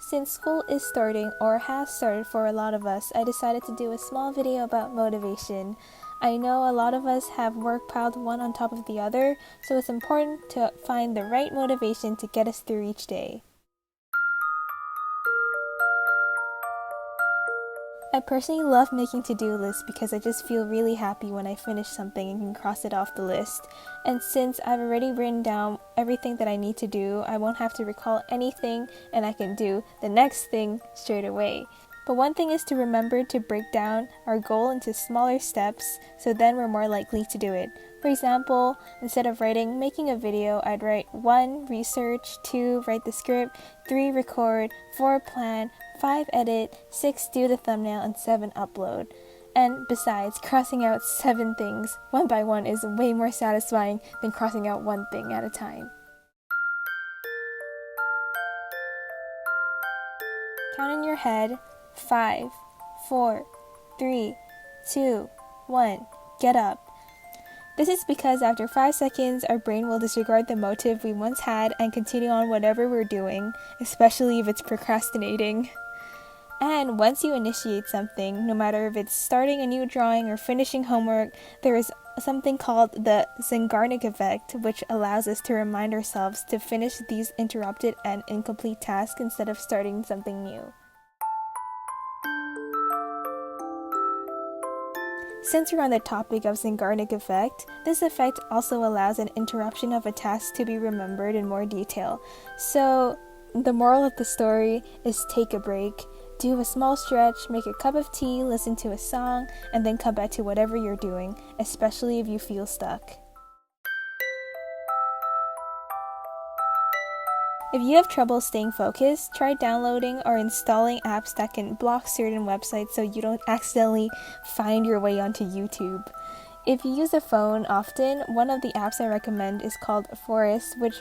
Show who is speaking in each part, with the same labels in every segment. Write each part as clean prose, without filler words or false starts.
Speaker 1: Since school is starting or has started for a lot of us, I decided to do a small video about motivation. I know a lot of us have work piled one on top of the other, so it's important to find the right motivation to get us through each day. I personally love making to-do lists because I just feel really happy when I finish something and can cross it off the list. And since I've already written down everything that I need to do, I won't have to recall anything and I can do the next thing straight away. But one thing is to remember to break down our goal into smaller steps so then we're more likely to do it. For example, instead of writing making a video, I'd write 1. Research, 2. Write the script, 3. Record, 4. Plan, 5. Edit, 6. Do the thumbnail, and 7. Upload. And besides, crossing out 7 things one by one is way more satisfying than crossing out one thing at a time. Count in your head. 5, 4, 3, 2, 1. Get up. This is because after 5 seconds, our brain will disregard the motive we once had and continue on whatever we're doing, especially if it's procrastinating. And once you initiate something, no matter if it's starting a new drawing or finishing homework, there is something called the Zengarnik effect, which allows us to remind ourselves to finish these interrupted and incomplete tasks instead of starting something new. Since we're on the topic of Zengarnik effect, this effect also allows an interruption of a task to be remembered in more detail. So, the moral of the story is take a break, do a small stretch, make a cup of tea, listen to a song, and then come back to whatever you're doing, especially if you feel stuck. If you have trouble staying focused, try downloading or installing apps that can block certain websites so you don't accidentally find your way onto YouTube. If you use a phone often, one of the apps I recommend is called Forest, which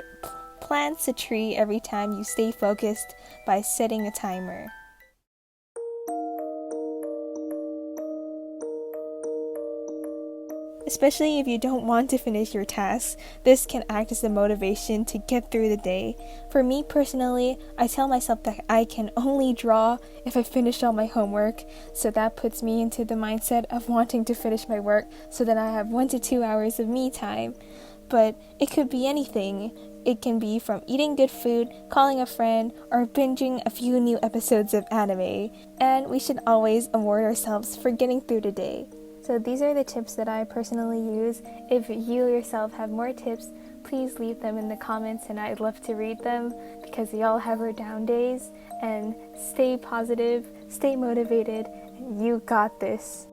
Speaker 1: plants a tree every time you stay focused by setting a timer. Especially if you don't want to finish your tasks, this can act as a motivation to get through the day. For me personally, I tell myself that I can only draw if I finish all my homework, so that puts me into the mindset of wanting to finish my work so that I have 1 to 2 hours of me time. But it could be anything. It can be from eating good food, calling a friend, or binging a few new episodes of anime. And we should always award ourselves for getting through the day. So these are the tips that I personally use. If you yourself have more tips, please leave them in the comments and I'd love to read them because we all have our down days. And stay positive, stay motivated, and you got this.